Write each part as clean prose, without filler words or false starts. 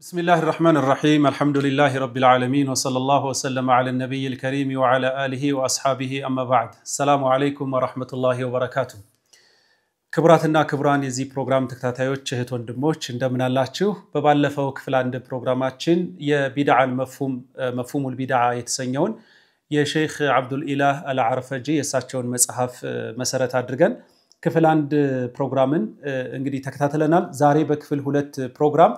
بسم الله الرحمن الرحيم الحمد لله رب العالمين وصلى الله وسلم على النبي الكريم وعلى آله وأصحابه أما بعد السلام عليكم ورحمة الله وبركاته كبراتنا كبران يزي بروغرام تكتاتايوች እህት ወንድሞች እንደምን አላችሁ በባለፈው ክፍል አንድ ፕሮግራማችን የቢድዓን መፍሁሙል ቢድዓ የተሰኘውን የሼክ አብዱል ኢላህ አልዓርፈጂ የሳቸውን መጽሐፍ መሰረት አድርገን ክፍል አንድ ፕሮግራምን እንግዲህ ተከታተለናል ዛሬ በክፍል ሁለት ፕሮግራም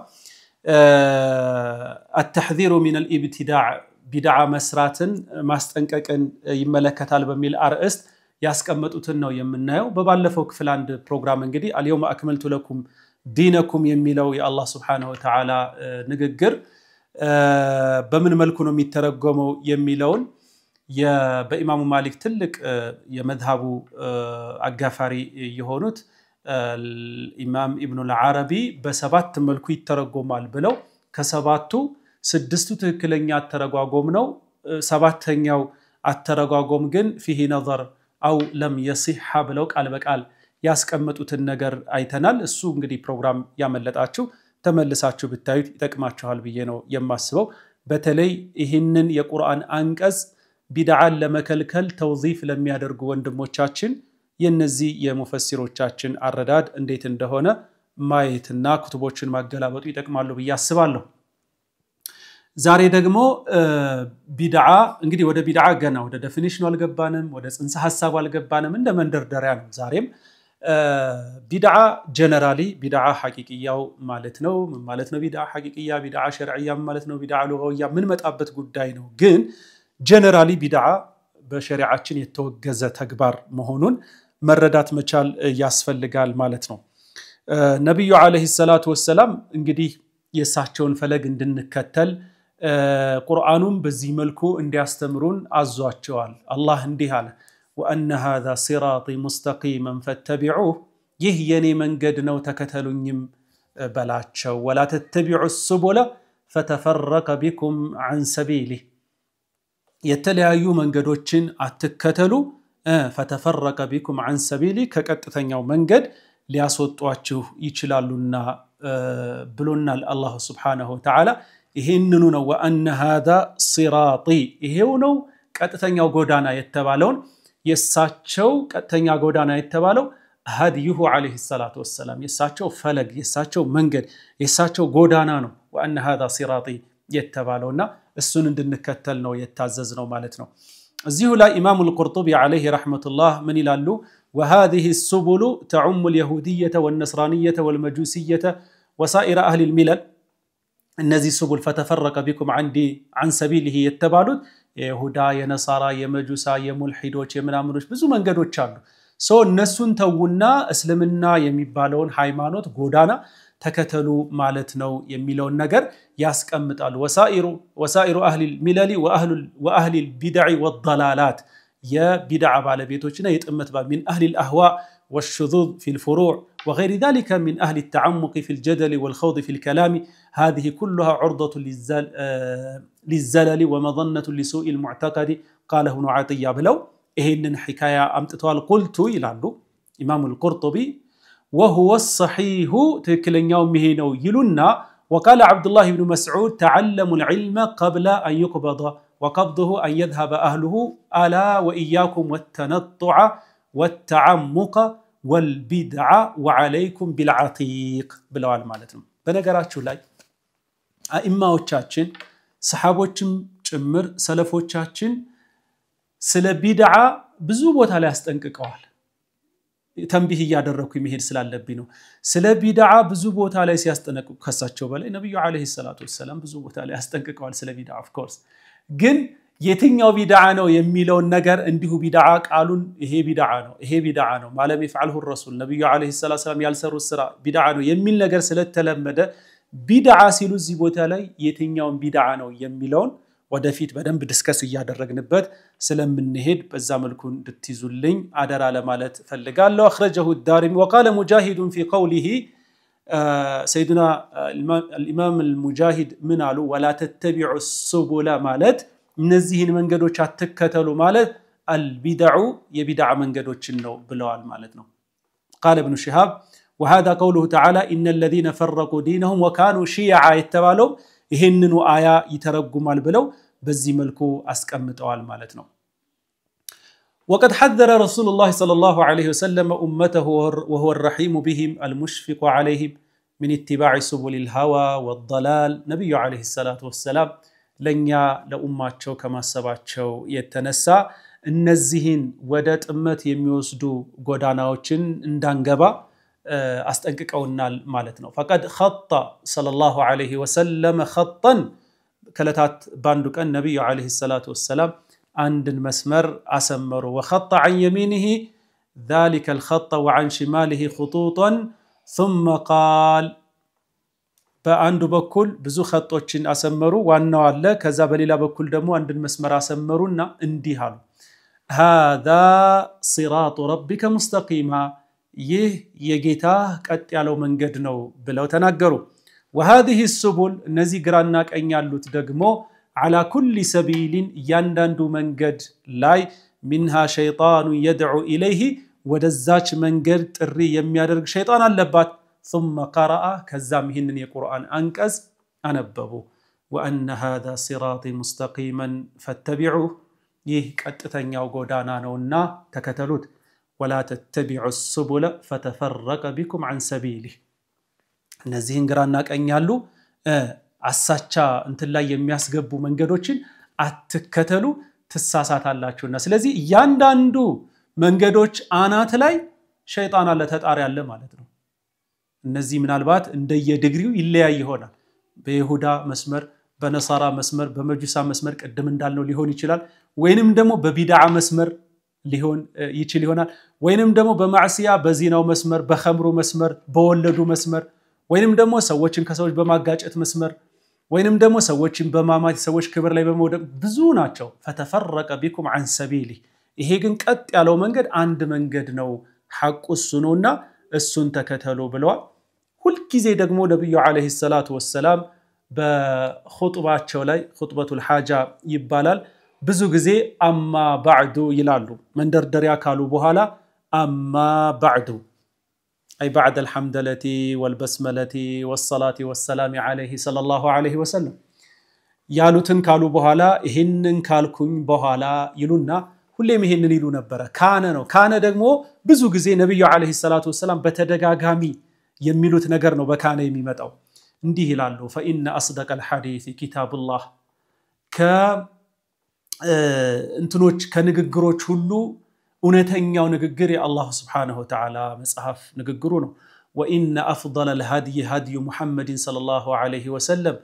التحذير من الابتداع بدعة مسراتن ማስጠንቀቅን ይመለከታል በሚል አርዕስት ያስቀመጡትን ነው የምናየው በባለፈው ክፍል አንድ ፕሮግራም እንግዲህ اليوم اكملت لكم دينكم የሚለው የአላህ Subhanahu Wa Ta'ala ንግግር በምን መልኩ ነው የሚተረጎመው የሚለውን በኢማሙ ማሊክ ትልቅ የመዝሐቡ አጋፋሪ የሆኑት الإمام ابن العربي በሰባት መልኩ ይተረጎማል ብለው ከሰባቱ ስድስቱ ትክክለኛ አተረጓጎም ነው ሰባተኛው አተረጓጎም ግን فيه نظر أو لم يصح ብለው ቃል በቃል ያስቀመጡትን ነገር አይተናል እሱ እንግዲህ ፕሮግራም ያመለጣችሁ ተመልሳችሁ ብታዩት ይጠቅማችኋል ብዬ ነው የማስበው በተለይ ይህንን የቁርአን አንቀጽ ቢድዓን ለመከልከል ተውዚፍ ለሚያደርጉ ወንድሞቻችን የነዚህ የሙፈሲሮቻችን አረዳድ እንዴት እንደሆነ ማየትና ኩቱቦችን ማገላበጡ ይጠቅማሉ ብዬ አስባለሁ ዛሬ ደግሞ ቢድዓ እንግዲህ ወደ ቢድዓ ገና ወደ ዴፊኒሽኑ አልገባንም ወደ ጽንሰ ሐሳቡ አልገባንም እንደ መንደርደሪያ ነው ዛሬም ቢድዓ ጀነራሊ ቢድዓ ሐቂቂያው ማለት ነው ቢድዓ ሐቂቂያ ቢድዓ ሸርዒያ ማለት ነው ቢድዓ ሉጋዊያ ምን መጣበት ጉዳይ ነው ግን ጀነራሊ ቢድዓ በሸሪዓችን የተወገዘ ተግባር መሆኑን መረዳት መቻል ያስፈልጋል ማለት ነው ነብዩ አለይሂ ሰላቱ ወሰለም እንግዲህ የሳቸውን ፈለግ እንድንከተል ቁርአኑን በዚህ መልኩ እንዲያስተምሩን አዟቸዋል አላህ እንዲህ አለ وان هذا صراطي مستقيما فاتبعوه ይህ የኔ መንገድ ነው ተከተሉኝም በላቸው ولا تتبعوا السبل فتفرق بكم عن سبيله የተለያዩ መንገዶችን አትከተሉ فتفرق بكم عن سبيله ከቀጥተኛው መንገድ ሊያስወጧችሁ ይችላሉና ብሎናል አላህ Subhanahu Wa Ta'ala ይሄንኑ ነው وان هذا صراطي ይሄው ነው ቀጥተኛው ጎዳና የተባለውን የሳቸው ቀጥተኛ ጎዳና የተባለው هديه عليه الصلاه والسلام የሳቸው ፈለግ የሳቸው መንገድ የሳቸው ጎዳና ነው وان هذا صراطي የተባለውና እሱን እንድንከተል ነው የታዘዝነው ማለት ነው እዚሁ ላይ ኢማሙ القرطبي عليه رحمه الله ምን ይላሉ وهذه السبل تعم اليهوديه والنصرانيه والمجوسيه وسائر اهل الملل እነዚህ سبل فتفرق بكم عن سبيله የተባሉት የይሁዳ የነሳራ የመጁሳ የሙልሂዶች የምናምኖች ብዙ መንገዶች አሉ እነሱን ተውና እስልምና የሚባለውን ሃይማኖት ጎዳና ተከተሉ ማለት ነው የሚለውን ነገር ያስቀምጣሉ ወሳኢሩ አህሊ الملل واهل البدع والضلالات የቢድዓ ባለቤቶችና የጥመት من اهل الاهواء والشذوذ في الفروع وغير ذلك من اهل التعمق في الجدل والخوض في الكلام هذه كلها عرضة للزلل ومظنة لسوء المعتقد قاله ابن عطية بلو ይሄንን ሒካያ አምጥቷል قلت ይላሉ ኢማሙ القرطبي وهو الصحيح تكلنياو مهينو يلونا وقال عبد الله بن مسعود تعلموا العلم قبل أن يقبض وقبضه أن يذهب أهله ألا وإياكم والتنطع والتعمق والبدع وعليكم بالعتيق بلوال مالتهم بنقراتشو لاي أئماዎቻችን ሰሃቦችም ጭምር ሰለፎቻችን ስለ ቢድዓ ብዙ ቦታ ላይ ያስጠንቅቀዋል ተንቢህ ያደረኩ ይሄድ ስላለብኝ ነው ስለ ቢድዓ ብዙ ቦታ ላይ ሲያስጠነቅቁ ከሳቸው በላይ ነብዩ አለይሂ ሰላቱ ወሰለም ብዙ ቦታ ላይ ያስጠንቅቀዋል ስለ ቢድዓ of course ግን የትኛው ቢድዓ ነው የሚለው ነገር እንዲሁ ቢድዓ ቃሉን ይሄ ቢድዓ ነው ማለም ይፈعله الرسول ነብዩ አለይሂ ሰላቱ ወሰለም ያልሰሩ ስራ ቢድዓ ነው የሚል ነገር ስለተለመደ ቢድዓ ሲሉ እዚህ ቦታ ላይ የትኛው ቢድዓ ነው የሚለውን ወደፊት በደንብ ዲስከስ ያደረግንበት ስለምንሄድ በዛ መልኩ እንድትይዙልኝ አደራ ለማለት ፈልጋለሁ اخرجه الدارمي وقال مجاهد في قوله سيدنا الامام المجاهد من قالوا ولا تتبعوا السبل ማለት እነዚህን መንገዶች አትከተሉ ማለት البدع የቢድዓ መንገዶችን ነው ብለዋል ማለት ነው قال ابن شهاب وهذا قوله تعالى إن الذين فرقوا دينهم وكانوا شيعا يتبالهم ይሄንኑ አያ ይተረጉማል ብለው በዚህ መልኩ አስቀምጠዋል ማለት ነው وقد حذر رسول الله صلى الله عليه وسلم امته وهو الرحيم بهم المشفق عليهم من اتباع سبل الهوى والضلال نبي عليه الصلاه والسلام ለኛ ለኡማቸው ከማሰባቸው የተነሳ እነዚህን ወደ ጥመት የሚወስዱ ጎዳናዎችን እንዳንገባ አስጠንቅቀውናል ማለት ነው فقد خط صلى الله عليه وسلم خطا ከለታት ባንዱ ቀን ነብዩ عليه الصلاه والسلام عندن مسمر أسمر وخط عن يمينه ذلك الخط وعن شماله خطوطا ثم قال بأندو بكل بزو خطوچين أسمروا وانو الله كذا بليلا بكل دمو عندن مسمر أسمرونا انديهالو هذا صراط ربك مستقيما يجيتاه قد يالو منجد نو بلو تناقروا وهذه السبل نزي قراناك أن يالوت دقمو على كل سبيل يندندو منجد لاي منها شيطان يدعو إليه ودزاج منجد تري يميادرق شيطان اللبات ثم قرأ كزامهن القرآن أنكز أنببو وأن هذا صراطي مستقيما فاتبعوه كتتنياو قودانا نونا تكتلوت ولا تتبعوا السبل فتفرق بكم عن سبيله نزيهن قراناك أن يالو አሳቻ እንትን ላይ የሚያስገቡ መንገዶችን አትከተሉ ተሳሳታላችሁና ስለዚህ ያንዳንዱ መንገዶች አናት ላይ ሸይጣን አለ ተጣሪ ያለ ማለት ነው እነዚህ ምናልባት እንደየዲግሪው ይለያይ ይሆናል በይሁዳ መስመር በነሳራ መስመር በመጁሳ መስመር ቀደም እንዳልነው ሊሆን ይችላል ወይንም ደግሞ በቢድዓ መስመር ሊሆን ይችላል ይሆናል ወይንም ደግሞ በማዕሲያ በዚናው መስመር በኸምሩ መስመር በወለዱ መስመር ወይንም ደግሞ ሰዎችን ከሰዎች በማጋጨት መስመር ወይንም ደግሞ ሰዎችን በማማት ሰዎች ክብር ላይ በመውደቅ ብዙ ናቸው فتفرق بكم عن سبيله ይሄ ግን ቀጥ ያለው መንገድ አንድ መንገድ ነው ሐቁ እሱ ነውና እሱን ተከተሉ ብለዋል ሁሉ ጊዜ ደግሞ ነብዩ አለይሂ ሰላቱ ወሰለም በኹጥባቸው ላይ ኹጥበቱል ሐጃ ይባላል ብዙ ጊዜ አማ ባዕዱ ይላሉ መንደርደሪያ ካሉ በኋላ አማ ባዕዱ أي بعد الحمدلة والبسملة والصلاة والسلام عليه صلى الله عليه وسلم يالوتن كالو بوهالا إهنن كالكون بوهالا يلونا كلهم إهنن يلو نبرا كان دقمو بزو غزي نبي عليه الصلاة والسلام بتدقاقامي يميلوت نقرنو بكان يميمتاو انديه لالو فإن أصدق الحديث كتاب الله انتنوش كنققروش هلو ونتنياو نغغر الله سبحانه وتعالى مصحف نغغرو ነው وان افضل الهدي هدي محمد صلى الله عليه وسلم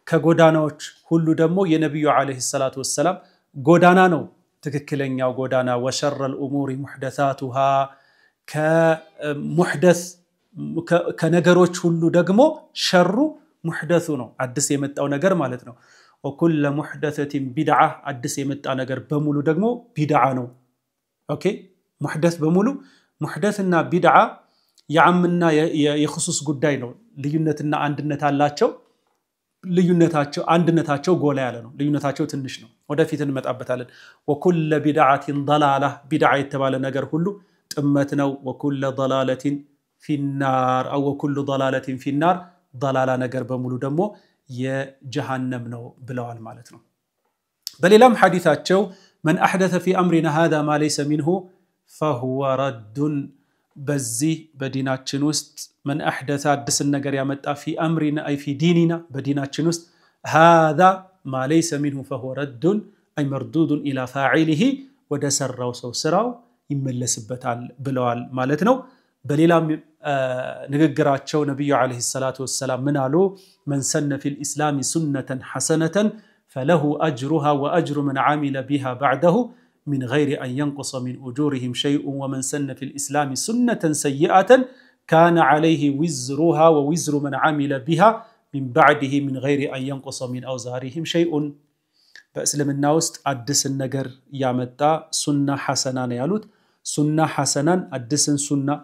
ከጎዳናዎች ሁሉ ደግሞ የነብዩ አለይሂ ሰላቱ ወሰለም ጎዳና ነው ትክክለኛው ጎዳና وشر الامور محدثاتها كمحدث ከነገሮች ሁሉ ደግሞ ሸሩ محدث ነው አዲስ የመጣው ነገር ማለት ነው وكل محدثه بدعه አዲስ የመጣ ነገር በሙሉ ደግሞ ቢድዓ ነው اوكي محدث بمولو محدثنا بدعه يعمنا يخصص ጉዳይ ነው ልዩነትና አንድነት አላቸው ልዩነታቸው አንድነታቸው ጎላ ያለ ነው ልዩነታቸው ትንሽ ነው ወደፊት እንመጣበታለን وكل بدعه ضلاله بدعه የተባለ ነገር ሁሉ ጥመት ነው وكل ضلاله في النار او كل ضلاله في النار ضلاله ነገር በሙሉ ደግሞ የጀሃነም ነው ብለዋል ማለት ነው በሌላም ሐዲታቸው من أحدث في أمرنا هذا ما ليس منه فهو رد بزي بديناتشن وست من أحدث دس النجر يمتى في أمرنا أي في ديننا بديناتشن وست هذا ما ليس منه فهو رد أي مردود إلى فاعله ودسر وسوسراو يملس بتال بلوال مالتنا بليلا نجراتشو نبي عليه الصلاة والسلام من علو من سن في الإسلام سنة حسنة فله أجرها وأجر من عمل بها بعده من غير أن ينقص من أجورهم شيء ومن سن في الإسلام سنة سيئة كان عليه وزرها ووزر من عمل بها من بعده من غير أن ينقص من أوزارهم شيء بأسلم الناوست أدس النجر يامتا سنة حسنان يالوت سنة حسنان أدسن سنة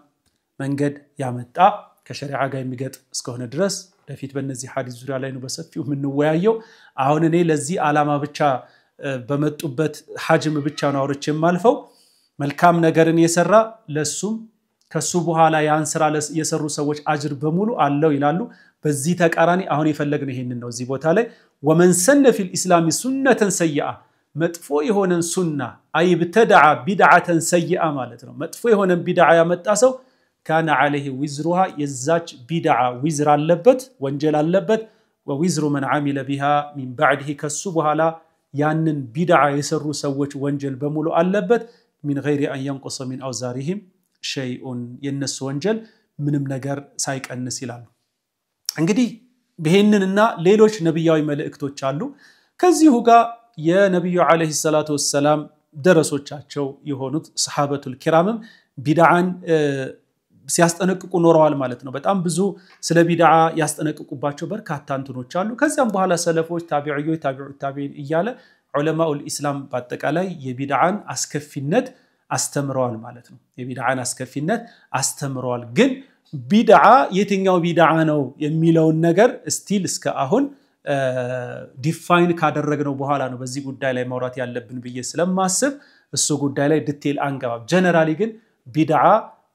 من قد يامتا كشريعة جاي مجد اسكهنا درس لفيت بنزي حديث زوري علينا بسفيه من نوايو عونني لزي علامة بتشا بمتوبت حجم بتشا نورتش مالفو ملكام نجرن يسرى للسوم ከሱ በኋላ ያን ስራ የሰሩ ሰዎች አጅር በሙሉ አለው ይላሉ በዚህ ተቃራኒ አሁን የፈለግነው ይሄንን ነው እዚህ ቦታ ላይ ومن سن في الاسلام سنة سيئة መጥፎ የሆነን ሱና አይብተደዓ ቢድዓተን ሰይአ ማለት ነው መጥፎ የሆነን ቢድዓ ያመጣ ሰው ካነ عليه وزرها የዛች ቢድዓ ወዝር አለበት ወንጀል አለበት ووزر من عمل بها من بعده ከሱ በኋላ ያንን ቢድዓ የሰሩ ሰዎች ወንጀል በሙሉ አለበት من غير ان ينقص من اوزارهم شيء የነሱ ወንጀል ምንም ነገር ሳይቀንስ ይላሉ እንግዲህ በእነንና ሌሎች ነብያዊ መልእክቶች አሉ ከዚሁ ጋር የነብዩ አለይሂ ሰላቱ ወሰለም ደረሶቻቸው የሆኑት ሰሃበቱል ኪራምም ቢድዓን ሲያስጠነቅቁ ኖረዋል ማለት ነው በጣም ብዙ ስለ ቢድዓ ያስጠነቅቁባቸው በርካታ እንትኖች አሉ ከዚያም በኋላ ሰለፎች ታቢዒዮች ታቢዒን እያለ ዑለማኡል ኢስላም በአጠቃላይ የቢድዓን አስከፊነት አስተምረዋል ማለት ነው የቢድዓን አስከፊነት አስተምረዋል ግን ቢድዓ የትኛው ቢድዓ ነው የሚለው ነገር ስቲል እስከ አሁን ዲፋይን ካደረግነው በኋላ ነው በዚህ ጉዳይ ላይ ማውራት ያለብን ብዬ ስለማስብ እሱ ጉዳይ ላይ ዲቴል አንገባም ጀነራሊ ግን ቢድዓ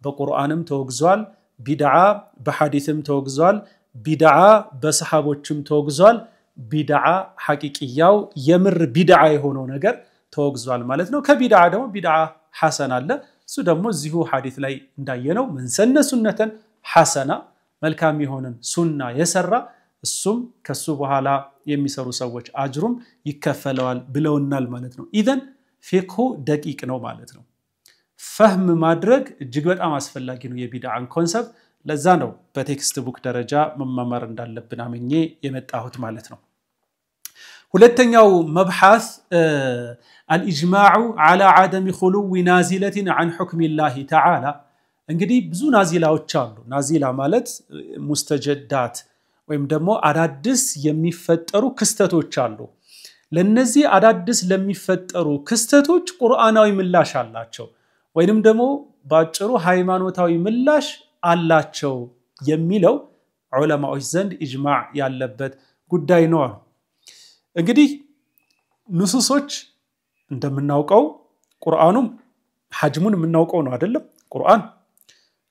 በቁርአንም ተወግዟል ቢድዓ በሐዲስም ተወግዟል ቢድዓ በሰሃቦችም ተወግዟል ቢድዓ ሐቂቂያው የምር ቢድዓ የሆነው ነገር ተወግዟል ማለት ነው ከቢድዓ ደግሞ ቢድዓ ሐሰን አለ እሱ ደግሞ እዚሁ ሐዲስ ላይ እንዳየነው من سن سنة حسنة መልካም የሆነን ሱና የሰራ እሱም ከሱ በኋላ የሚሰሩ ሰዎች አጅሩም ይከፈለዋል ብለውናል ማለት ነው ኢዘን ፊቅሁ ደቂቅ ነው ማለት ነው ፈህም ማድረግ እጅግ በጣም አስፈላጊ ነው የቢድዓን ኮንሰፕት ለዛ ነው በቴክስት ቡክ ደረጃ መማማር እንዳለብን አመኜ የመጣሁት ማለት ነው ሁለተኛው መብሐስ الإجماع على عدم خلو نازلة عن حكم الله تعالى እንግዲህ ብዙ ናዚላዎች አሉ ናዚላ ማለት ሙስተጀዳት ወይም ደግሞ አዳዲስ የሚፈጠሩ ክስተቶች አሉ ለነዚህ አዳዲስ ለሚፈጠሩ ክስተቶች ቁርአናዊ ምላሽ አላቸው ወይንም ደግሞ ባጭሩ ሃይማኖታዊ ምላሽ አላቸው የሚለው ዑለማዎች ዘንድ ኢጅማዕ ያለበት ጉዳይ ነው እንግዲህ ንሱሶች እንደምናውቀው ቁርአኑም ሐጅሙን የምናውቀው ነው አይደለም ቁርአን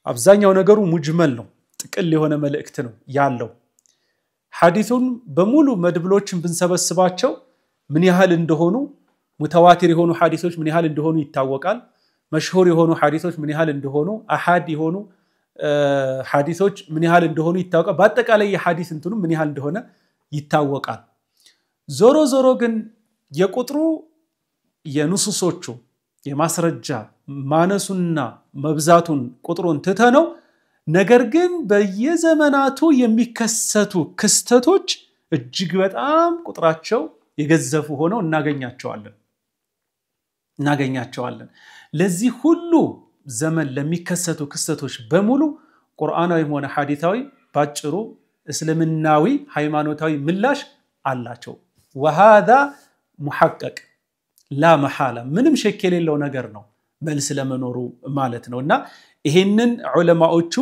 አብዛኛው ነገሩ ሙጅመል ነው ጥቅል የሆነ መልእክት ነው ያለው ሐዲሱን በሙሉ መድብሎችን ብንሰበስባቸው ምን ያህል እንደሆኑ ሙተዋቲር የሆኑ ሐዲሶች ምን ያህል እንደሆኑ ይታወቃል መሽሁር የሆኑ ሐዲሶች ምን ያህል እንደሆኑ አሐድ የሆኑ ሐዲሶች ምን ያህል እንደሆኑ ይታወቃል በአጠቃላይ የሐዲስ እንትኑ ምን ያህል እንደሆነ ይታወቃል ዞሮ ዞሮ ግን የቁጥሩ የንሱሶቹ የማስረጃ ማነሱና መብዛቱን ቁጥሩን ተተነው ነገር ግን በየዘመናቱ የሚከሰቱ ክስተቶች እጅግ በጣም ቁጥራቸው የገዘፉ ሆነው እናገኛቸዋለን ለዚህ ሁሉ ዘመን ለሚከሰቱ ክስተቶች በሙሉ ቁርአናዊ ሆነ ሐዲሳዊ ባጭሩ እስልምናዊ ሃይማኖታዊ ምላሽ አላቸው وهذا محقق لا محاله ምንም ሸክ የሌለው ነገር ነው መልስ ለመኖሩ ማለት ነውና ይሄንን ዑለማዎቹ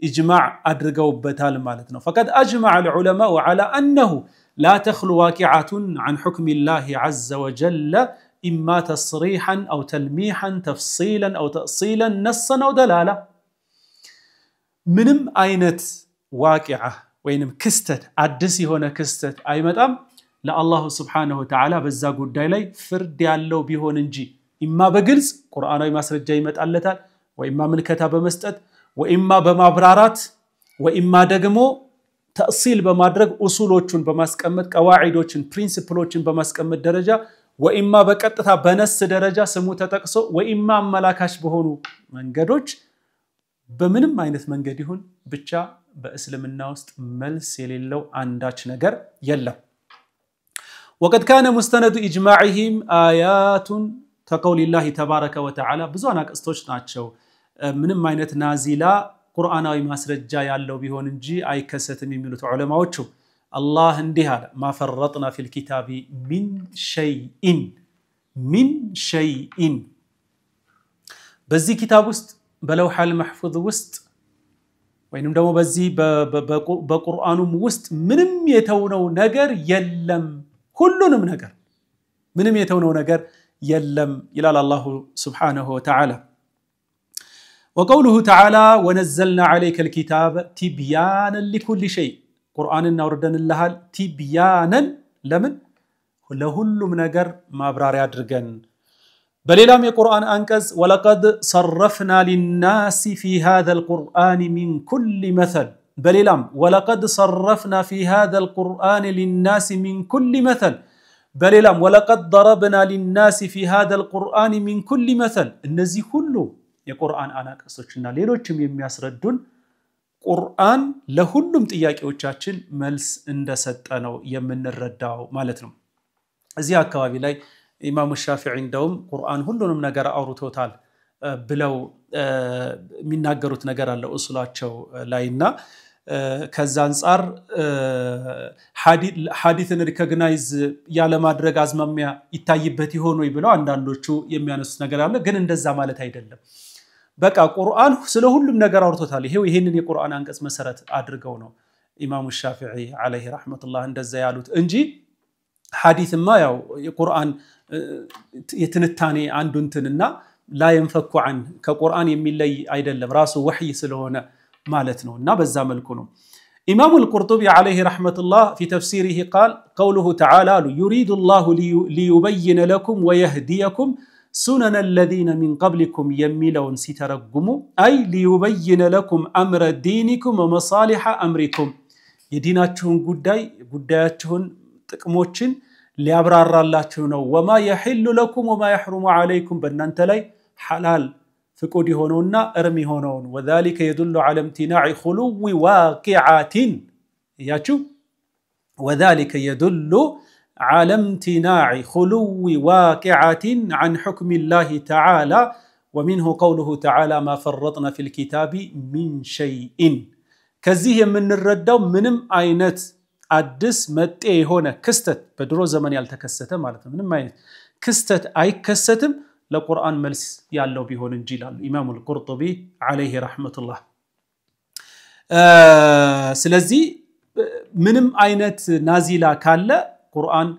ኢጅማዕ አድርገውበታል ማለት ነው فقد اجمع العلماء على انه لا تخلو واقعه عن حكم الله عز وجل اما تصريحا او تلميحا تفصيلا او تاصيلا نصا او دلاله ምንም አይነት واقعه ወይንም ክስተት አዲስ የሆነ ክስተት አይመጣም ለአላህ Subhanahu Wa Ta'ala በዛ ጉዳይ ላይ ፍርድ ያለው ቢሆን እንጂ ኢማ በግልጽ ቁርአናዊ ማስረጃ ይመጣለታል ወኢማ ምልከታ በመስጠት ወኢማ በማብራራት ወኢማ ደግሞ ተእሲል በማድረግ ኡሱሎቹን በማስቀመጥ ቀዋዒዶችን ፕሪንሲፕሎችን በማስቀመጥ ደረጃ ወኢማ በቀጥታ በነስ ደረጃ ስሙ ተጠቅሶ ወኢማ አመላካሽ በሆኑ መንገዶች በምንም አይነት መንገድ ይሁን ብቻ በእስልምና ውስጥ መልስ የሌለው አንዳች ነገር የለም وقد كان مستند اجماعهم ايات كقول الله تبارك وتعالى ብዙ አናቅስቶች ናቸው ምንም አይነት ናዚላ ቁርአናዊ ማስረጃ ያለው ቢሆን እንጂ አይከሰትም የሚሉት ዑለማዎቹ አላህ እንዲህ አለ ما فرطنا في الكتاب من شيء በዚህ ኪታብ ውስጥ በለውሐል መህፉዝ ውስጥ ወይንም ደግሞ በዚህ በቁርአኑም ውስጥ ምንም የተውነው ነገር የለም ሁሉንም ነገር ምንም የተውነው ነገር የለም ይላል አላህ Subhanahu Wa Ta'ala وقوله تعالى ونزلنا عليك الكتاب تبيانا لكل شيء قرآن نوردن الله تبيانا لمن لهلم نجر ما براري أدرجن بليلام القرآن أنكز ولقد صرفنا للناس في هذا القرآن من كل مثل بليلام ولقد صرفنا في هذا القرآن للناس من كل مثل بليلام ولقد ضربنا للناس في هذا القرآن من كل مثل النزي كله የቁርአን አናቀሶችና ሌሎችም የሚያስረዱን ቁርአን ለሁሉም ጥያቄዎቻችን መልስ እንደሰጠ ነው የምንረዳው ማለት ነው እዚህ አካባቢ ላይ ኢማሙ ሻፊዒ እንደውም ቁርአን ሁሉንም ነገር አውርቶታል ብለው የሚናገሩት ነገር አለ ኡሱላቸው ላይና ከዛ አንፃር ሐዲስን ሪኮግናይዝ ያለ ማድረግ አዝማሚያ ይታይበት ይሆን ወይ ብለው አንዳንዶቹ የሚያነሱት ነገር አለ ግን እንደዛ ማለት አይደለም በቃ ቁርአን ስለ ሁሉም ነገር አውርቶታል ይሄንን የቁርአን አንቀጽ መሰረት አድርገው ነው ኢማሙ ሻፊዒ አለይሂ ረህመቱላህ እንደዛ ያሉት እንጂ ሐዲስማ ያው የቁርአን የትንታኔ አንዱንትና لا ينفك عن كقرآن የሚለይ አይደለም ራሱ ወህይ ስለሆነ ማለት ነውና በዛ መልኩ ነው إمام القرطبي عليه رحمة الله في تفسيره قال قوله تعالى يريد الله ليبين لكم ويهديكم سنن الذين من قبلكم يميلون سترقموا أي ليبين لكم أمر دينكم ومصالح أمركم يديناتهم قداياتهم تقموشن ليبرار الله وما يحل لكم وما يحرم عليكم بنانت لي حلال فقودي هونونا ارمي هونون وذلك يدل على امتناع خلو واقعات ياتشو وذلك يدل على امتناع خلو واقعات عن حكم الله تعالى ومنه قوله تعالى ما فرطنا في الكتاب من شيء كزيه من الردو منم عينت አዲስ መጤ የሆነ ክስተት በድሮ ዘመን ያልተከሰተ ማለት ነው ምንም አይነት ክስተት አይከሰትም ለቁርአን መልስ ያለው ቢሆን እንጂ ይላል ኢማሙ አልቁርጡቢ አለይሂ ረህመቱላህ ስለዚህ ምንም አይነት ናዚላ ካለ ቁርአን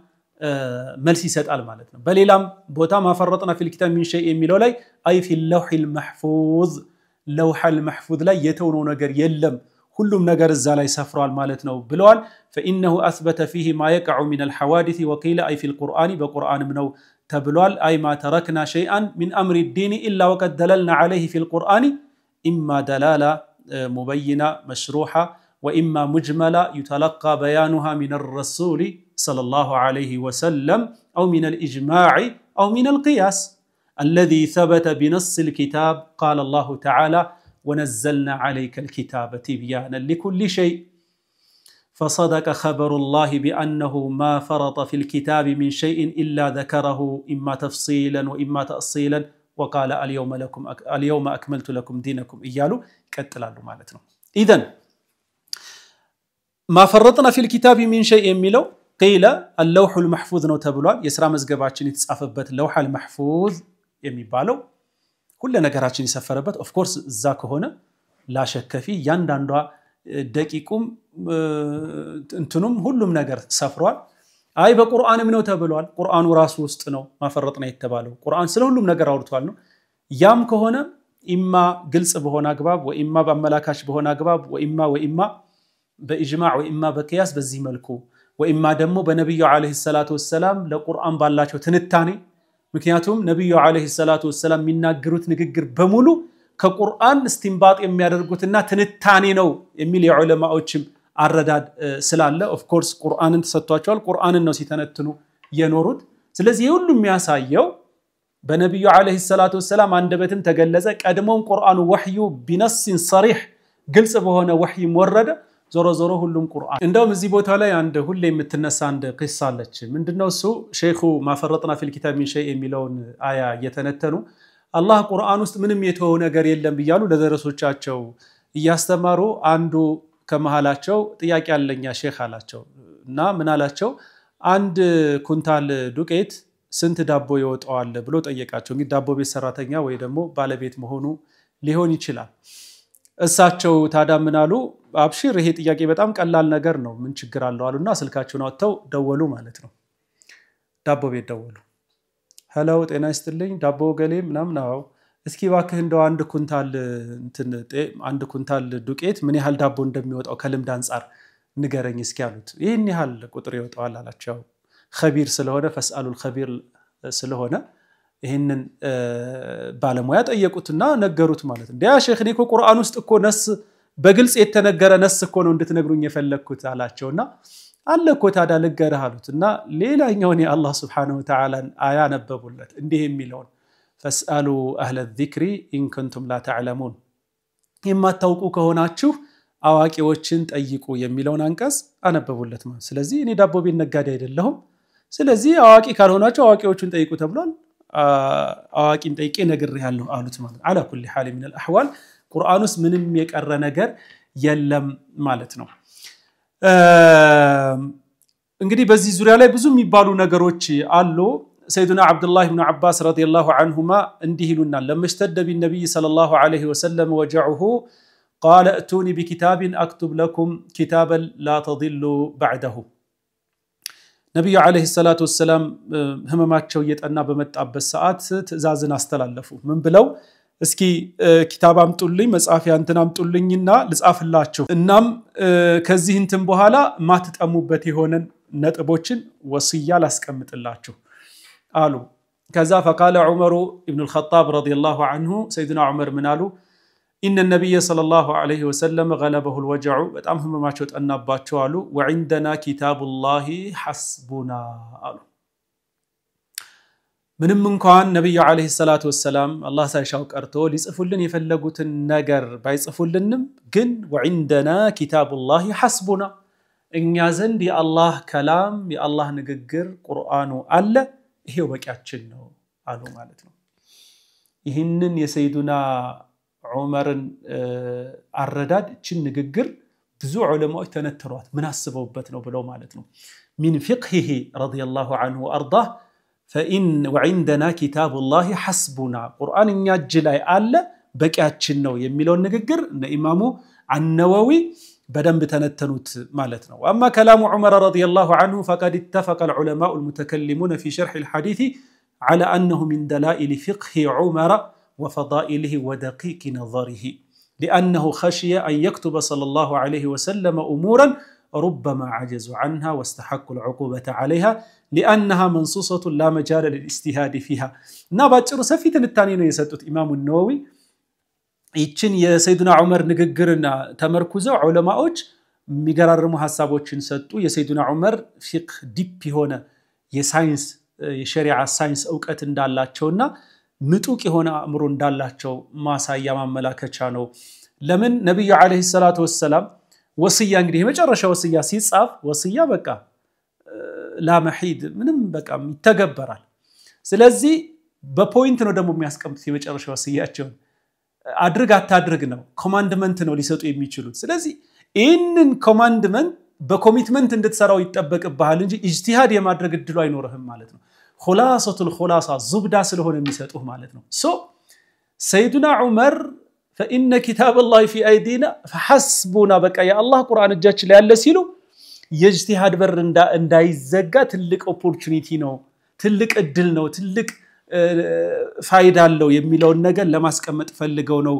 መልስ ይሰጣል ማለት ነው በሌላም ቦታ ማፈረጥና في الكتاب من شيء የሚለው ላይ አይ في اللوح المحفوظ لوح المحفوظ ላይ የተውነው ነገር የለም كلهم نجار الزالي سفرال مالتنا بلوال فإنه أثبت فيه ما يقع من الحوادث وقيل أي في القرآن بقرآن منه تبلوال أي ما تركنا شيئا من أمر الدين إلا وقد دللنا عليه في القرآن إما دلالة مبينة مشروحة وإما مجملة يتلقى بيانها من الرسول صلى الله عليه وسلم أو من الإجماع أو من القياس الذي ثبت بنص الكتاب قال الله تعالى ونزلنا عليك الكتاب تبيانا لكل شيء فصدق خبر الله بأنه ما فرط في الكتاب من شيء إلا ذكره إما تفصيلا وإما تأصيلا وقال اليوم أكملت لكم دينكم إيالو كتلالو مالتنا إذن ما فرطنا في الكتاب من شيء ملو قيل اللوح المحفوظ نوتبلوال يسرى مزقباتشن يتصافبت اللوح المحفوظ يميبالو كل ነገራችን ይሰፈረበት ኦፍ ኮርስ እዛ ከሆነ ላሸከፊ ያንዳንዷ ደቂቁም እንትኑም ሁሉም ነገር ሰፍሯል አይ በቁርአንም ነው ተብሏል ቁርአኑ ራሱ ውስጥ ነው ማፈረጥና የተባለው ቁርአን ስለ ሁሉም ነገር አውርቷል ነው ያም ከሆነ ኢማ ግልጽ በሆነ አግባብ ወኢማ በአመላካሽ በሆነ አግባብ ወኢማ በኢጅማዕ ወኢማ በቂያስ በዚህ መልኩ ወኢማ ደግሞ በነብዩ አለይሂ ሰላቱ ወሰለም ለቁርአን ባላቸው ትንታኔ ምክንያቱም ነብዩ አለይሂ ሰላቱ ወሰለም የሚናገሩት ንግግር በሙሉ ከቁርአን እስቲንባጥ የሚያደርጉትና ትንታኔ ነው የሚል የዑለማዎችም አረዳድ ስላለ ኦፍ ኮርስ ቁርአንን ተሰጥቷቸዋል ቁርአንን ነው ሲተነትኑ የኖሩት ስለዚህ ሁሉ የሚያሳየው በነብዩ አለይሂ ሰላቱ ወሰለም አንደበትም ተገለጸ ቀድሞም ቁርአኑ ወህዩ ቢነስን صريح ግልጽ በሆነ ወህይም ወረደ ዞሮ ሁሉም ቁርአን እንደውም እዚህ ቦታ ላይ አንድ ሁሌ የምትነሳ አንድ ቂሳ አለች ምንድነው እሱ ሼኹ ማፈረጥና في الكتاب من شيء የሚለውን አያ እየተነተኑ አላህ ቁርአን ውስጥ ምንም የተወው ነገር የለም ብያሉ ለደረሶቻቸው እያስተማሩ አንዱ ከመሃላቸው ጥያቄ ያለኛ ሼኽ አላቸው እና ምን አላቸው አንድ ኩንታል ዱቄት ስንት ዳቦ ይወጣዋል ብሎ ጠየቃቸው እንግዲህ ዳቦ ቤት ሰራተኛ ወይ ደግሞ ባለቤት መሆኑ ሊሆን ይችላል እሳቸው ታዳምናሉ አብሽር ይሄ ጥያቄ በጣም ቀላል ነገር ነው ምን ችግር አለው አሉና ስልካቸውን አውጥተው ደወሉ ማለት ነው ዳቦ ቤት ደወሉ ሄሎ ጤና ይስጥልኝ ዳቦ ገሌ ምናምን ነው እስኪ ባክህ እንደው አንድ ኩንታል ዱቄት ምን ያህል ዳቦ እንደሚወጣው ከልምድ አንፃር ንገረኝ እስኪ አሉት ይሄን ያህል ቁጥር ይወጣዋል አላቸው ኸቢር ስለሆነ ፈስአሉል ኸቢር ስለሆነ ይሄንን ባለሙያ ጠየቁትና ነገሩት ማለት ነው ያ ሼኽ እኔ እኮ ቁርአን ውስጥ እኮ ነስ በግልጽ የተነገረ ነስ እኮ ነው እንድትነግሩኝ የፈለኩት አላቸውና አለ እኮ ታዲያ ልገርህ አሉትና ሌላኛውን የአላህ Subhanahu Wa Ta'ala አያ ነበቡለት እንዲህ የሚለው ፈስአሉ አህለ الذክሪ ኢን ኩንቱም ላ ተዕለሙን የማታውቁ ከሆናችሁ አዋቂዎችን ጠይቁ የሚለውን አንቀጽ አነበቡለት ማለት ስለዚህ እኔ ዳቦ ቤት ነጋዴ አይደለሁም ስለዚህ አዋቂ ካልሆናችሁ አዋቂዎችን ጠይቁ ተብሏል አዋቂን ጠይቄ ነግሬያለሁ አሉት ማለት على كل حال من الاحوال ቁርአን ውስጥ ምንም የቀረ ነገር የለም ማለት ነው እንግዲህ በዚህ ዙሪያ ላይ ብዙ የሚባሉ ነገሮች አሉ سيدنا عبد الله بن عباس رضي الله عنهما اندهلنا لما اشتد بالنبي صلى الله عليه وسلم وجعه قال ائتوني بكتاب اكتب لكم كتابا لا تضلوا بعده نبي عليه الصلاه والسلام ህመማቸው እየጠና በመጣበት ሰዓት ትእዛዝን አስተላለፉ ምን ብለው እስኪ ኪታብ አምጡልኝ መጻፊያ እንትን አምጡልኝና ልጻፍላችሁ እናም ከዚህ እንትን በኋላ ማትጠሙበት ይሆነን ነጥቦችን ወሲያ ላስቀምጥላችሁ አሉ ከዛ فقال عمر ابن الخطاب رضي الله عنه سيدنا عمر من قالوا ان النبي صلى الله عليه وسلم غلبه الوجع በጣም ህመማቸው ጠናባቸው አሉ وعندنا كتاب الله حسبنا አሉ ምንም እንኳን ነብዩ አለይሂ ሰላቱ ወሰለም አላህ ሳይሻው ቀርቶ ሊጽፉልን የፈለጉትን ነገር ባይጽፉልንም ግን وعندنا كتاب الله حسبنا እኛ ዘንድ የአላህ ከላም የአላህ ንግግር ቁርአኑ አለ ይሄው በቂያችን ነው አሉ ማለት ነው ይህንን የሰይዱና ዑመርን አረዳድ እቺን ንግግር ብዙ ዑለማዎች ተነተሯት ምን አስበውበት ነው ብለው ማለት ነው من فقهه رضي الله عنه وارضاه فإن وعندنا كتاب الله حسبنا قرآن እኛ እጅ ላይ አለ በቂያችን ነው የሚለው ንግግር ኢማሙ النووي بدنب تنتنوت مالتنا واما كلام عمر رضي الله عنه فقد اتفق العلماء المتكلمون في شرح الحديث على انه من دلائل فقه عمر وفضائله ودقيق نظره لانه خشي ان يكتب صلى الله عليه وسلم امورا ربما عجزوا عنها واستحقوا العقوبه عليها لانها منصوصه لا مجال للاجتهاد فيها نباچرو سفيت الثاني ነው የሰጡት ኢማሙ النووي ይችን የሰይዱና ዑመር ንግግርና ተመርኩዘው ዑለማዎች የሚገራርሙ ሐሳቦችን ሰጡ የሰይዱና ዑመር ፊቅህ ዲፕ የሆነ የሳይንስ የሸሪዓ ሳይንስ ዕውቀት እንዳላቸውና ምጡቅ የሆነ አእምሮ እንዳላቸው ማሳያ ማመላከቻ ነው ለምን ነብዩ አለይሂ ሰላቱ ወሰለም ወሲያ እንግዲህ የመጨረሻ ወሲያ ሲጻፍ ወሲያ በቃ ላ መሂድ ምንም በቃ ይተገበራል ስለዚህ በፖይንት ነው ደግሞ የሚያስቀምጡት የመጨረሻ ወሲያቸው አድርግ አታድርግ ነው ኮማንድመንት ነው ሊሰጡ የሚችሉት ስለዚህ ኢንን ኮማንድመንት በኮሚትመንት እንድትሰራው ይተበቅብሃል እንጂ ኢጅቲሃድ የማድረግ እድሉ አይኖርህም ማለት ነው ኹላሰቱል ኹላሳ ዙብዳ ስለሆነ የሚሰጡህ ማለት ነው ሶ ሰይዱና ዑመር فإن كتاب الله في أيدينا فحسبنا بقى يا الله قرآن እጃችን ላይ ያለ ሲሉ የኢጅቲሃድ በር እንዳይዘጋ ትልቅ ኦፖርቹኒቲ ነው ትልቅ እድል ነው ትልቅ ፋይዳ አለው የሚለውን ነገር ለማስቀመጥ ፈልገው ነው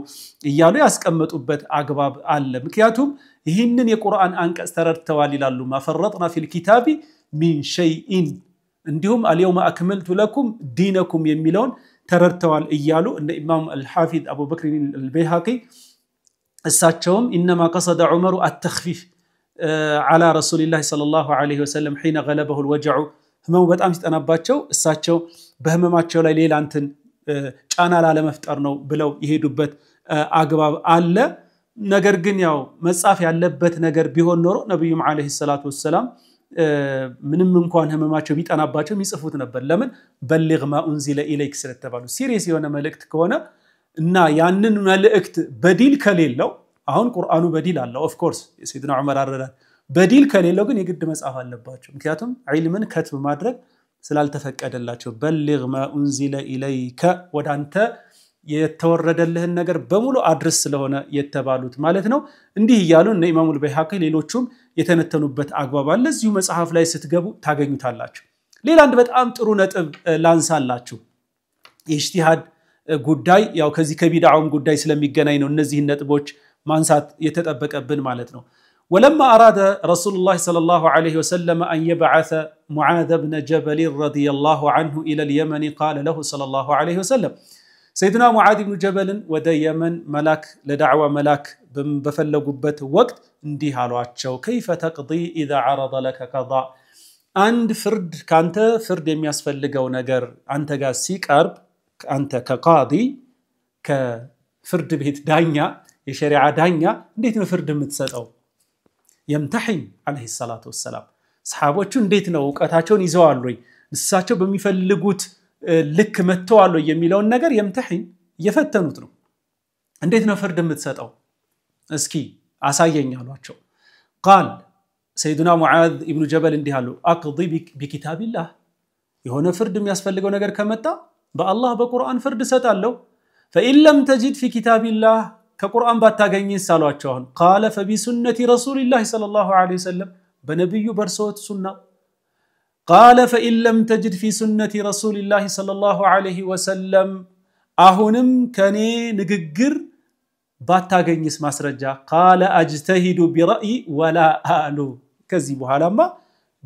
ይያሉ ያስቀመጡበት አግባብ አለ ምክንያቱም ይህንን የቁርአን አንቀጽ ተረድተዋል ይላሉ ማፈረጥና ፊል ኪታቢ ሚን ሸይኢን እንዲሁም اليوم اكملت لكم دينكم የሚለውን ተረድተዋል ይያሉ እንደ ኢማም አልሐፊዝ አቡ በክር አልበይሃቂ እሳቸውም انما قصد عمر التخفيف على رسول الله صلى الله عليه وسلم حين غلبه الوجع ህመሙ በጣም ሲጠናባቸው እሳቸው በህመማቸው ላይ ሌላ እንትን ጫና ለመፍጠር ነው ብለው ይሄዱበት አግባብ አለ ነገር ግን ያው መጻፍ ያለበት ነገር ቢሆን ኖሮ ነብዩም አለይሂ ሰላቱ ወሰለም ምንም እንኳን ህመማቸው ቢጠናባቸው የሚጽፉት ነበር ለምን በልግ ማ انزل اليك ስለተባሉ ሲሪየስ የሆነ መልእክት ከሆነ እና ያንን መልእክት በዲል ከሌለው አሁን ቁርአኑ በዲል አለው ኦፍ ኮርስ ሰይድና ዑመር አረዳድ በዲል ከሌለው ግን የግድ መጻፍ አለባቸው ምክንያቱም ዒልምን ከትብ ማድረግ ስላልተፈቀደላቸው በልግ ማ انزل اليك ወዳንተ የተወረደልህን ነገር በሙሉ አድርስ ስለሆነ የተባሉት ማለት ነው እንዲህ ይያሉ እነ ኢማሙ አልበይሃቂ ሌሎችም የተነተኑበት አግባብ አለ እዚሁ መጽሐፍ ላይ ስትገቡ ታገኙታላችሁ ሌላ አንድ በጣም ጥሩ ነጥብ ላንሳላችሁ ኢጅቲሃድ ጉዳይ ያው ከዚህ ከቢድዓውም ጉዳይ ስለሚገናኝ ነው እነዚህ ነጥቦች ማንሳት የተጠበቀብን ማለት ነው ولما أراد رسول الله صلى الله عليه وسلم أن يبعث معاذ بن جبل رضي الله عنه إلى اليمن قال له صلى الله عليه وسلم سيدنا معاذ بن جبل ودى يمن ملاك لدعوة ملاك بفلقبت وقت اندي هالواتشو كيف تقضي إذا عرض لك قضاء عند فرد كانت فرد يمياسفلقو نقر أنت قاسيك أرب أنت كقاضي كفرد بيت دانيا يشريع دانيا انديت فرد متسدو يمتحن عليه الصلاة والسلام صحابوቹ እንዴት ነው ወቀታቸውን ይዘዋል ወይ እሳቸው በሚፈልጉት ልክ መተዋል ወይ የሚለው ነገር يمتحن እየፈተኑት ነው እንዴት ነው ፍርድ የምትሰጠው እስኪ አሳየኝ አሏቸው قال سيدنا معاذ ابن جبل እንዲህ አሉ اقضي بكتاب الله የሆነ ፍርድ የሚያስፈልገው ነገር ከመጣ በአላህ በቁርአን ፍርድ ሰጣለሁ فإن لم تجد في كتاب الله كقرآن باتاغني سالواچون قال فبسنة رسول الله صلى الله عليه وسلم بنبي برسوت سنة قال فإن لم تجد في سنة رسول الله صلى الله عليه وسلم أهنم كني نغغر باتاغني ماسرجا قال أجتهد برأي ولا آلو كذي بحالما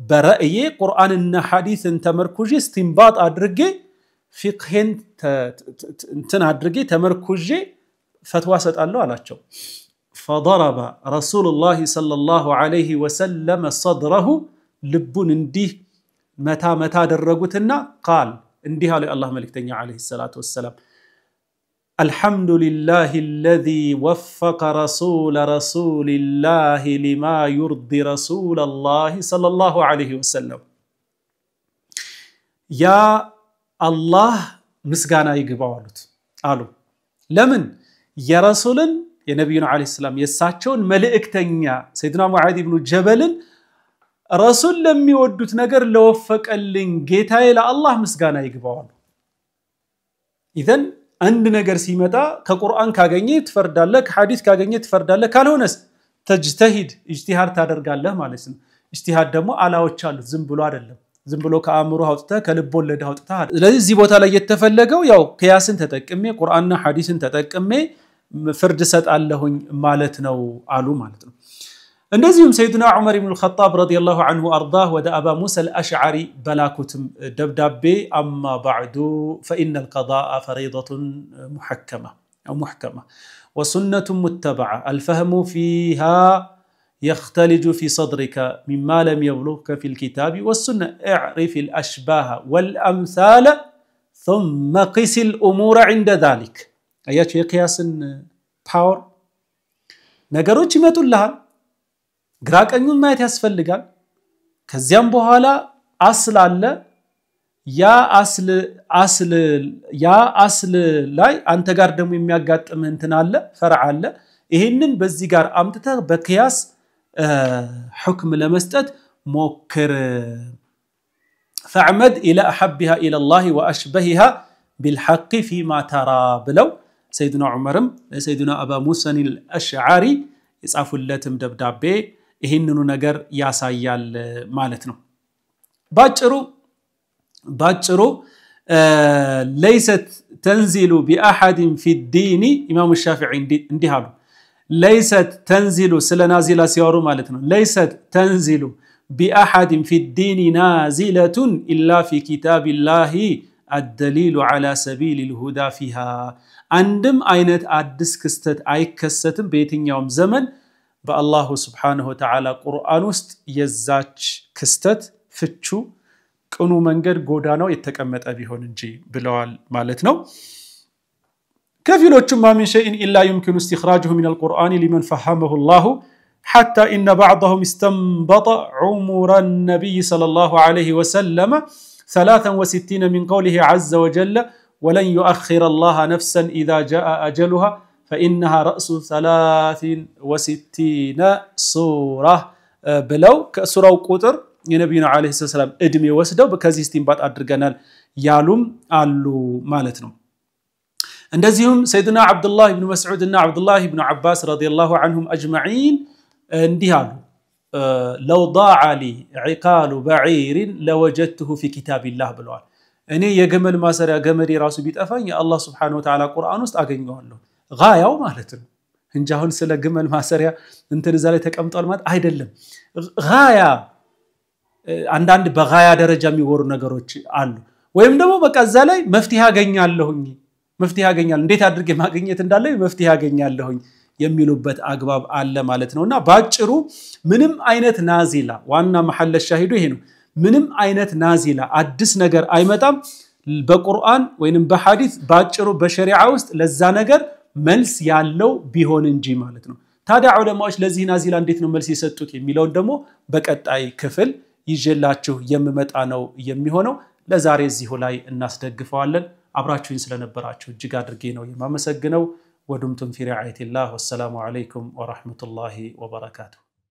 برأي قرآن حديث تمركوجي استنباط أدرجي فقهن انتن أدرجي تمركوجي فتوى سألوا على شو فضرب رسول الله صلى الله عليه وسلم صدره لبون انديه متى درجتنا قال انديها لله ملكتني عليه الصلاة والسلام الحمد لله الذي وفق رسول الله لما يرضي رسول الله صلى الله عليه وسلم يا الله مسغانا يغباولت قالوا لمن يا رسول يا نبينا عليه السلام يساچون ملائكتኛ سيدنا معاذ بن جبل رسول لم يودت ነገር ለወፈቀልኝ ጌታዬ ለአላህ ምስጋና ይግባዋል اذا አንድ ነገር ሲመጣ ከቁርአን ካገኘ ትፈርዳለህ ከሐዲስ ካገኘ ትፈርዳለህ ካልሆነስ ተጅተሂድ ኢጅቲሃድ ታደርጋለህ ማለት ነው ኢጅቲሃድ ደግሞ አላዎች አሉት ዝም ብሎ አይደለም ዝም ብሎ ከአእምሮ አውጥተ ከልብ ወለድ አውጥተ ስለዚህ እዚህ ቦታ ላይ የተፈለገው ያው ቂያስን ተጠቅሜ ቁርአንና ሐዲስን ተጠቅሜ ፍርድ ሰጣለሁኝ ማለት ነው አሉ ማለት ነው እንደዚሁም ሰይድና ዑመር ኢብኑ الخطاب رضي الله عنه وارضاه ወደ አባ ሙሳ الاشعري በላኩትም ደብዳቤ اما بعد فان القضاء فريضة محكمة وسنة متبعة الفهم فيها يختلج في صدرك مما لم يبلغك في الكتاب والسنة اعرف الأشباه والأمثال ثم قس الأمور عند ذلك أيات في قياس باور ነገሮች ይመጡልሃል ግራቀኙን ማየት ያስፈልጋል ከዚያም በኋላ አስል አለ ያ አስል ላይ አንተ ጋር ደግሞ የሚያጋጥምህ እንትን አለ ፈርዕ አለ ይሄንን በዚህ ጋር አምጥተህ በቂያስ حكم لمستت موكر فاعمد إلى أحبها إلى الله وأشبهها بالحق فيما ترى بلو سيدنا عمرم سيدنا أبا موسى الأشعري يصعفوا اللاتم دبدابي ይሄንኑ ነገር ያሳያል ማለት ነው ባጭሩ ليست تنزل بأحد في الدين إمام الشافعي انتهى ليست تنزل سلنازلة سيارو مالتنا ليست تنزل بأحد في الدين نازلة إلا في كتاب الله الدليل على سبيل الهدى فيها عندم أينت أدس كستت أي كستم بيتين يوم زمن بالله سبحانه وتعالى قرآن وست يزاج كستت فتشو كونو منجر قودانو يتكمت أبيهون نجي بلوال مالتنا كفيلوچ ما من شيء إلا يمكن استخراجه من القرآن لمن فهمه الله حتى إن بعضهم استنبط عمر النبي صلى الله عليه وسلم 63 من قوله عز وجل ولن يؤخر الله نفسا إذا جاء أجلها فإنها رأس 63 سورة بلو كسورة وقطر የነብዩና አለይሂ ሰላም እድሜ ወስደው በከዚህ እስቲንባጥ አድርገናል ያሉም አሉ ማለት ነው እንደዚሁም ሰይድና አብዱላህ ኢብኑ መስዑድ እና አብዱላህ ኢብኑ አባስ ረዲየላሁ ዐንሁም አጅማዒን እንዲያሉ لو ضاع لي عقال بعير لوجدته في كتاب الله ብለዋል እኔ የገመል ማሰሪያ ገመዴ ራሱ ቢጠፋኝ የአላህ Subhanahu Wa Ta'ala ቁርአን ውስጥ አገኘዋለሁ ጋያው ማለት ነው እንጂ አሁን ስለ ገመል ማሰሪያ እንትን እዛ ላይ ተቀምጧል ማለት አይደለም ጋያ አንዳንድ በጋያ ደረጃ የሚወሩ ነገሮች አሉ ወይም ደግሞ በቃ እዛ ላይ መፍትሄ ያገኛለሁኝ እንዴት አድርጌ ማግኘት እንዳለ መፍትሄ ያገኛለሁኝ የሚሉበት አግባብ አለ ማለት ነውና ባጭሩ ምንም አይነት ናዚላ ዋና መሐለ ሻሂዱ ይሄ ነው ምንም አይነት ናዚላ አዲስ ነገር አይመጣም በቁርአን ወይንም በሐዲስ ባጭሩ በሸሪዓ ውስጥ ለዛ ነገር መልስ ያለው ቢሆን እንጂ ማለት ነው ታዲያ ዑለማዎች ለዚህ ናዚላ እንዴት ነው መልስ የሰጡት የሚለው ደግሞ በቀጣይ ክፍል ይጀላችሁ የምመጣ ነው የሚሆነው ለዛሬ እዚሁ ላይ እናስደግፈዋለን አብራችሁን ስለነበራችሁ እጅግ አድርጌ ነው የማመሰግነው ወዱምቱም ፊ ሪዓየቲላህ ወሰላሙ አለይኩም ወራህመቱላሂ ወበረካቱ